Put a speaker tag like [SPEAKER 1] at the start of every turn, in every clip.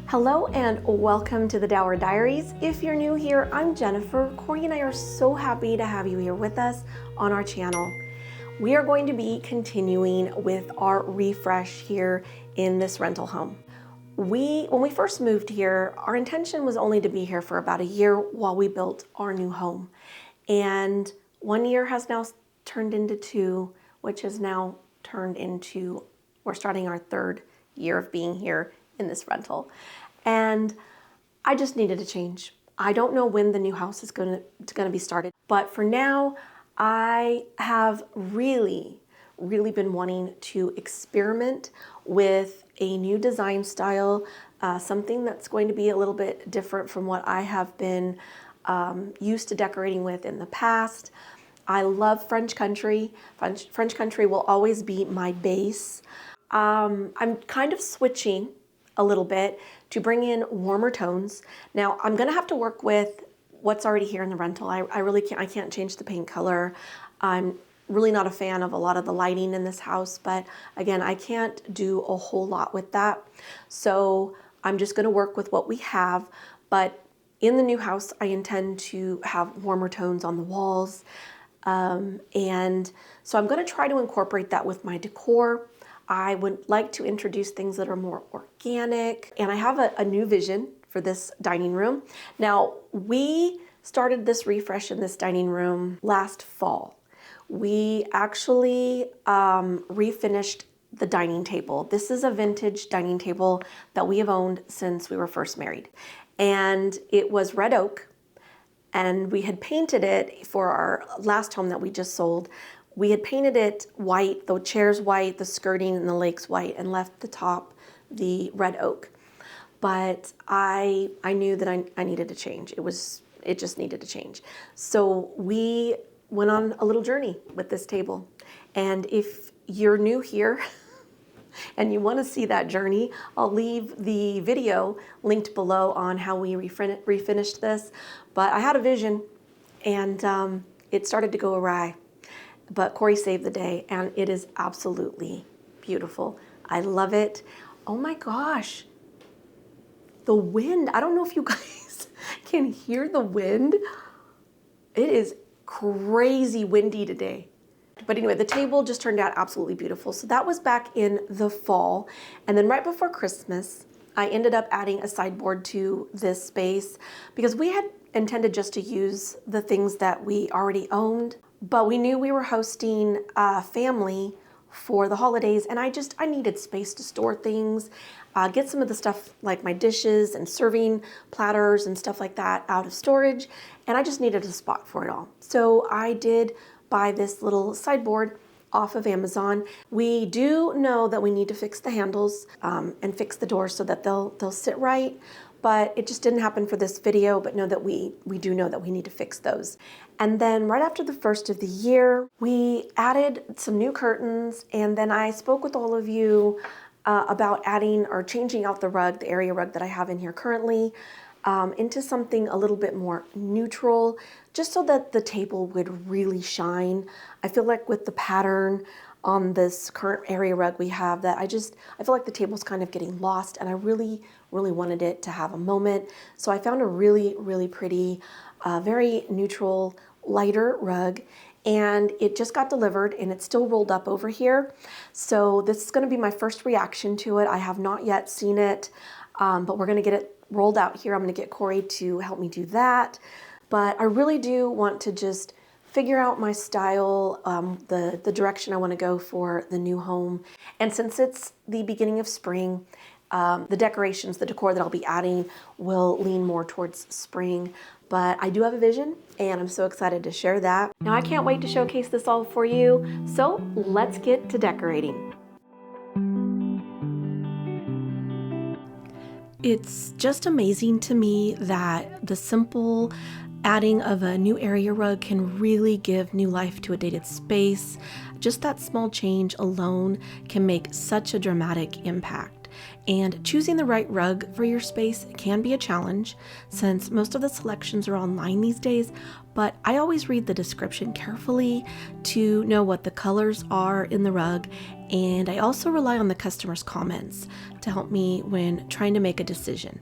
[SPEAKER 1] Hello and welcome to the Dauer Diaries. If you're new here, I'm Jennifer. Cory and I are so happy to have you here with us on our channel. We are going to be continuing with our refresh here in this rental home. When we first moved here, our intention was only to be here for about a year while we built our new home. And 1 year has now turned into 2, which has now turned into, we're starting our 3rd year of being here in this rental. And I just needed a change. I don't know when the new house is going to be started, but for now, I have really been wanting to experiment with a new design style, something that's going to be a little bit different from what I have been used to decorating with in the past. I love French country. French country will always be my base. I'm kind of switching a little bit to bring in warmer tones. Now I'm gonna have to work with what's already here in the rental. I really can't change the paint color. I'm really not a fan of a lot of the lighting in this house, but again, I can't do a whole lot with that. So I'm just gonna work with what we have, but in the new house, I intend to have warmer tones on the walls. And so I'm gonna try to incorporate that with my decor. I would like to introduce things that are more organic, and I have a new vision for this dining room. Now, we started this refresh in this dining room last fall. We actually refinished the dining table. This is a vintage dining table that we have owned since we were first married. And it was red oak, and we had painted it for our last home that we just sold. We had painted it white, the chairs white, the skirting and the legs white, and left the top the red oak. But I knew that I needed to change. It just needed to change. So we went on a little journey with this table. And if you're new here and you want to see that journey, I'll leave the video linked below on how we refinished this. But I had a vision, and it started to go awry. But Cory saved the day, and it is absolutely beautiful. I love it. Oh my gosh, the wind. I don't know if you guys can hear the wind. It is crazy windy today. But anyway, the table just turned out absolutely beautiful. So that was back in the fall. And then right before Christmas, I ended up adding a sideboard to this space because we had intended just to use the things that we already owned. But we knew we were hosting a family for the holidays, and I needed space to store things, get some of the stuff like my dishes and serving platters and stuff like that out of storage, and I just needed a spot for it all. So I did buy this little sideboard off of Amazon. We do know that we need to fix the handles and fix the doors so that they'll sit right. But it just didn't happen for this video, but know that we do know that we need to fix those. And then right after the first of the year, we added some new curtains, and then I spoke with all of you about adding or changing out the rug, the area rug that I have in here currently, into something a little bit more neutral, just so that the table would really shine. I feel like with the pattern on this current area rug we have that I feel like the table's kind of getting lost, and I really wanted it to have a moment. So I found a really pretty, very neutral, lighter rug, and it just got delivered, and it's still rolled up over here. So this is gonna be my first reaction to it. I have not yet seen it, but we're gonna get it rolled out here. I'm gonna get Cory to help me do that. But I really do want to just figure out my style, the direction I want to go for the new home. And since it's the beginning of spring, the decorations, the decor that I'll be adding will lean more towards spring. But I do have a vision, and I'm so excited to share that. Now I can't wait to showcase this all for you, so let's get to decorating. It's just amazing to me that the simple adding of a new area rug can really give new life to a dated space. Just that small change alone can make such a dramatic impact. And choosing the right rug for your space can be a challenge since most of the selections are online these days, but I always read the description carefully to know what the colors are in the rug and I also rely on the customer's comments to help me when trying to make a decision.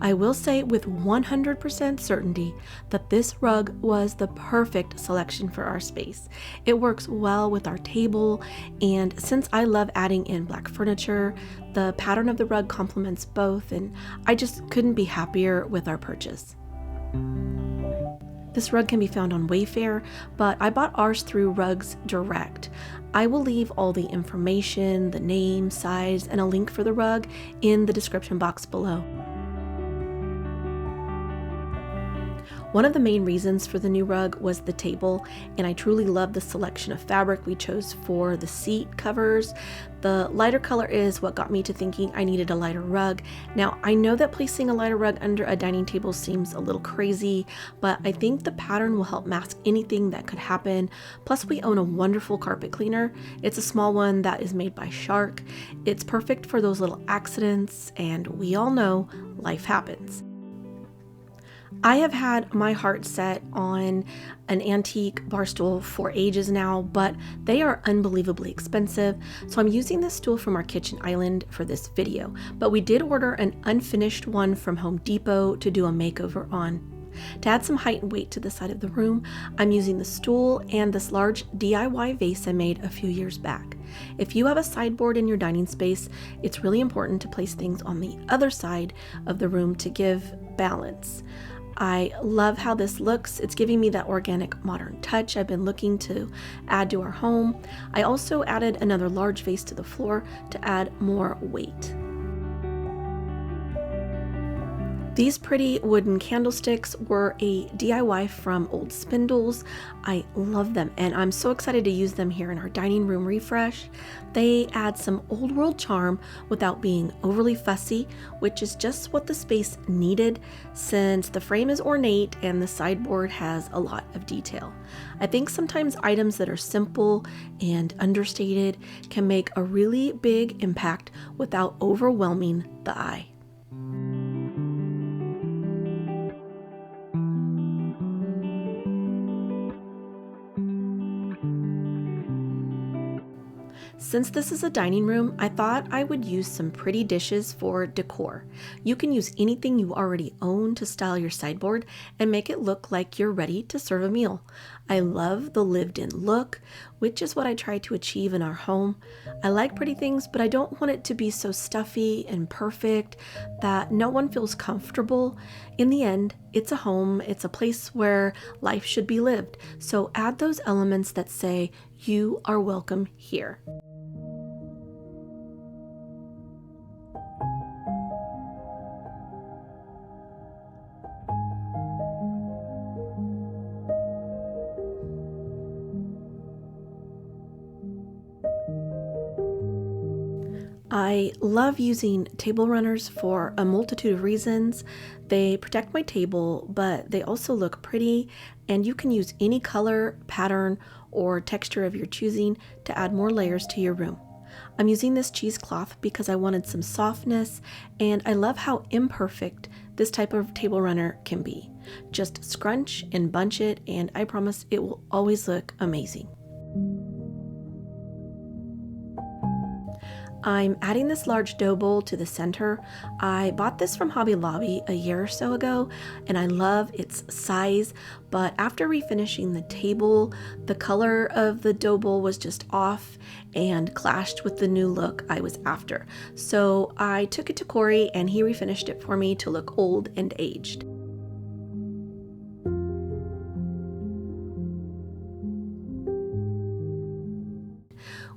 [SPEAKER 1] I will say with 100% certainty that this rug was the perfect selection for our space. It works well with our table, and since I love adding in black furniture, the pattern of the rug complements both, and I just couldn't be happier with our purchase. This rug can be found on Wayfair, but I bought ours through Rugs Direct. I will leave all the information, the name, size, and a link for the rug in the description box below. One of the main reasons for the new rug was the table, and I truly love the selection of fabric we chose for the seat covers. The lighter color is what got me to thinking I needed a lighter rug. Now, I know that placing a lighter rug under a dining table seems a little crazy, but I think the pattern will help mask anything that could happen. Plus, we own a wonderful carpet cleaner. It's a small one that is made by Shark. It's perfect for those little accidents, and we all know life happens. I have had my heart set on an antique bar stool for ages now, but they are unbelievably expensive, so I'm using this stool from our kitchen island for this video. But we did order an unfinished one from Home Depot to do a makeover on. To add some height and weight to the side of the room, I'm using the stool and this large DIY vase I made a few years back. If you have a sideboard in your dining space, it's really important to place things on the other side of the room to give balance. I love how this looks. It's giving me that organic modern touch I've been looking to add to our home. I also added another large vase to the floor to add more weight. These pretty wooden candlesticks were a DIY from Old Spindles. I love them, and I'm so excited to use them here in our dining room refresh. They add some old world charm without being overly fussy, which is just what the space needed since the frame is ornate and the sideboard has a lot of detail. I think sometimes items that are simple and understated can make a really big impact without overwhelming the eye. Since this is a dining room, I thought I would use some pretty dishes for decor. You can use anything you already own to style your sideboard and make it look like you're ready to serve a meal. I love the lived-in look, which is what I try to achieve in our home. I like pretty things, but I don't want it to be so stuffy and perfect that no one feels comfortable. In the end, it's a home, it's a place where life should be lived. So add those elements that say, you are welcome here. I love using table runners for a multitude of reasons. They protect my table, but they also look pretty, and you can use any color, pattern, or texture of your choosing to add more layers to your room. I'm using this cheesecloth because I wanted some softness, and I love how imperfect this type of table runner can be. Just scrunch and bunch it, and I promise it will always look amazing. I'm adding this large dough bowl to the center. I bought this from Hobby Lobby a year or so ago, and I love its size, but after refinishing the table, the color of the dough bowl was just off and clashed with the new look I was after. So I took it to Cory and he refinished it for me to look old and aged.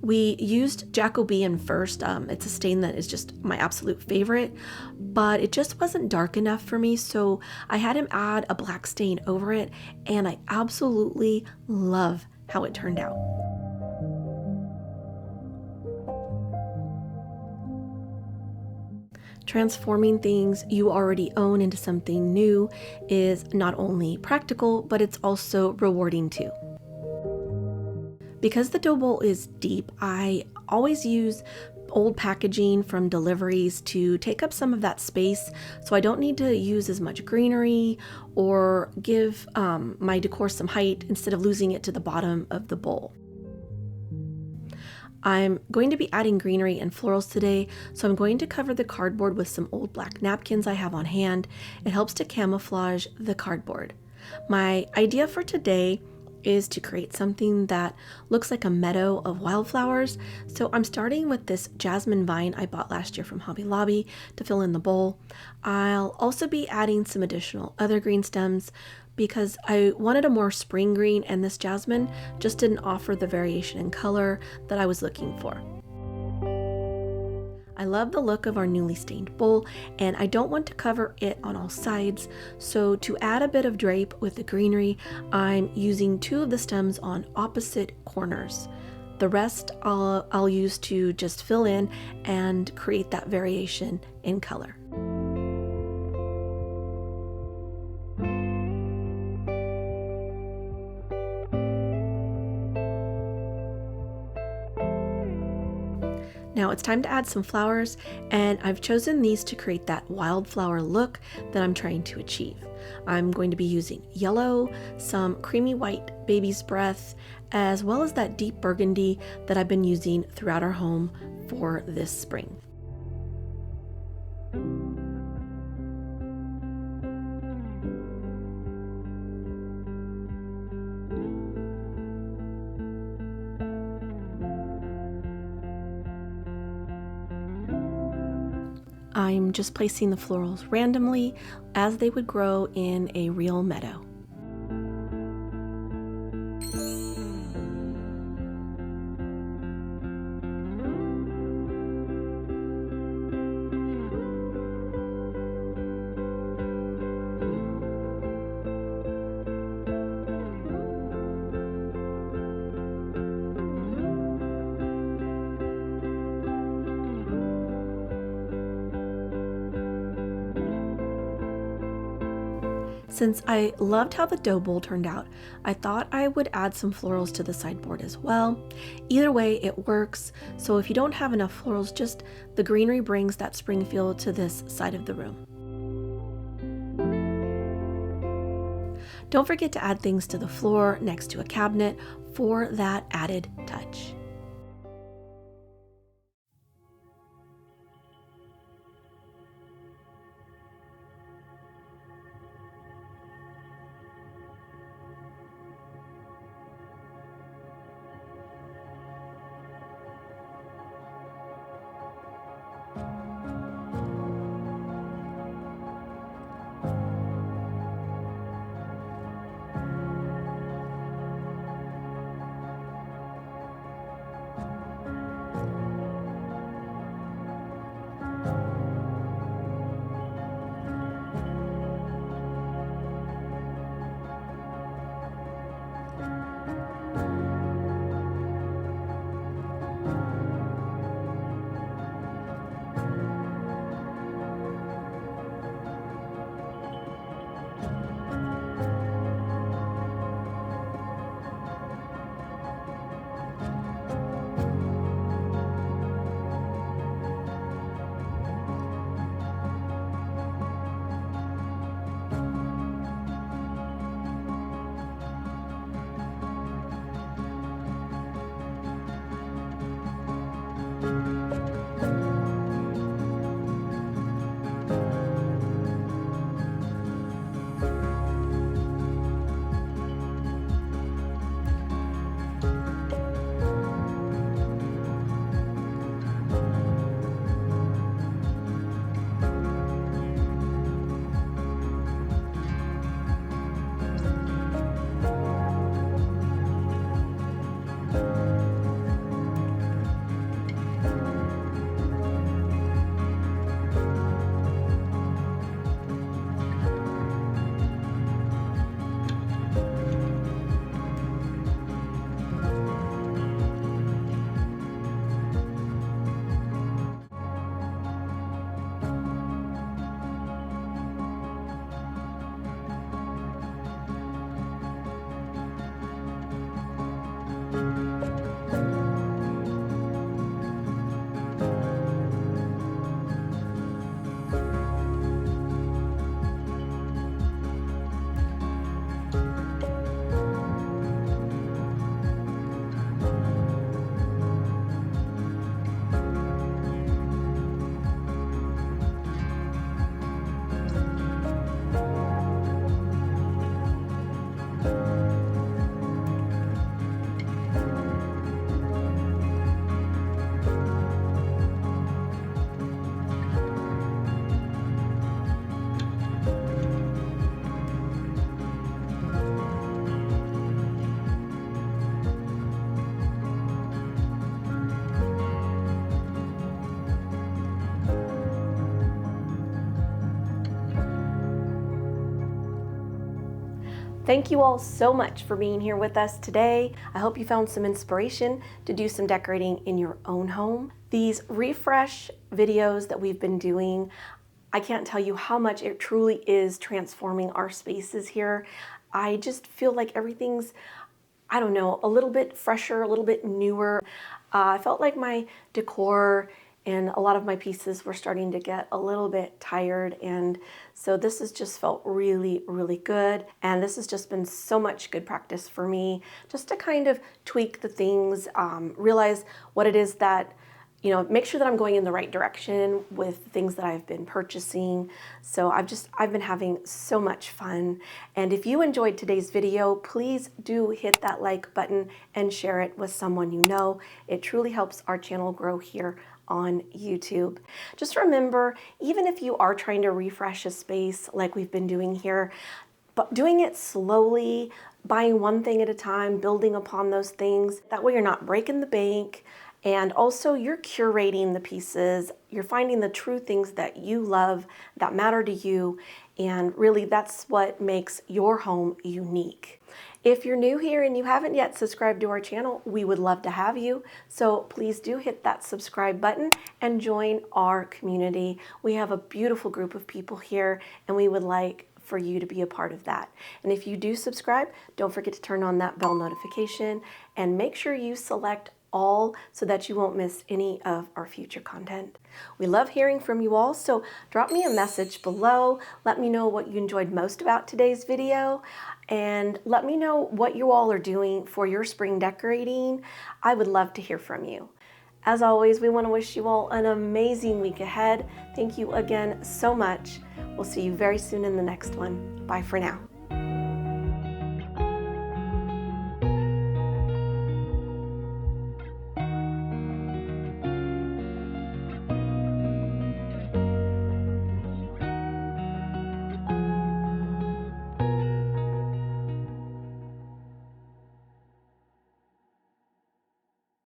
[SPEAKER 1] We used Jacobean first. It's a stain that is just my absolute favorite, but it just wasn't dark enough for me, so I had him add a black stain over it, and I absolutely love how it turned out. Transforming things you already own into something new is not only practical, but it's also rewarding too. Because the dough bowl is deep, I always use old packaging from deliveries to take up some of that space so I don't need to use as much greenery or give my decor some height instead of losing it to the bottom of the bowl. I'm going to be adding greenery and florals today, so I'm going to cover the cardboard with some old black napkins I have on hand. It helps to camouflage the cardboard. My idea for today is to create something that looks like a meadow of wildflowers. So I'm starting with this jasmine vine I bought last year from Hobby Lobby to fill in the bowl. I'll also be adding some additional other green stems because I wanted a more spring green, and this jasmine just didn't offer the variation in color that I was looking for. I love the look of our newly stained bowl, and I don't want to cover it on all sides, so to add a bit of drape with the greenery, I'm using 2 of the stems on opposite corners. The rest I'll use to just fill in and create that variation in color. Now it's time to add some flowers, and I've chosen these to create that wildflower look that I'm trying to achieve. I'm going to be using yellow, some creamy white baby's breath, as well as that deep burgundy that I've been using throughout our home for this spring. I'm just placing the florals randomly as they would grow in a real meadow. Since I loved how the dough bowl turned out, I thought I would add some florals to the sideboard as well. Either way, it works, so if you don't have enough florals, just the greenery brings that spring feel to this side of the room. Don't forget to add things to the floor next to a cabinet for that added touch. Thank you all so much for being here with us today. I hope you found some inspiration to do some decorating in your own home. These refresh videos that we've been doing, I can't tell you how much it truly is transforming our spaces here. I just feel like everything's, I don't know, a little bit fresher, a little bit newer. I felt like my decor and a lot of my pieces were starting to get a little bit tired, and so this has just felt really, really good. And this has just been so much good practice for me, just to kind of tweak the things, realize what it is that, make sure that I'm going in the right direction with things that I've been purchasing. So I've been having so much fun. And if you enjoyed today's video, please do hit that like button and share it with someone you know. It truly helps our channel grow here on YouTube. Just remember, even if you are trying to refresh a space like we've been doing here, but doing it slowly, buying one thing at a time, building upon those things, that way you're not breaking the bank. And also you're curating the pieces, you're finding the true things that you love, that matter to you, and really that's what makes your home unique. If you're new here and you haven't yet subscribed to our channel, we would love to have you. So please do hit that subscribe button and join our community. We have a beautiful group of people here, and we would like for you to be a part of that. And if you do subscribe, don't forget to turn on that bell notification and make sure you select all so that you won't miss any of our future content. We love hearing from you all, so drop me a message below. Let me know what you enjoyed most about today's video, and let me know what you all are doing for your spring decorating. I would love to hear from you. As always, we want to wish you all an amazing week ahead. Thank you again so much. We'll see you very soon in the next one. Bye for now.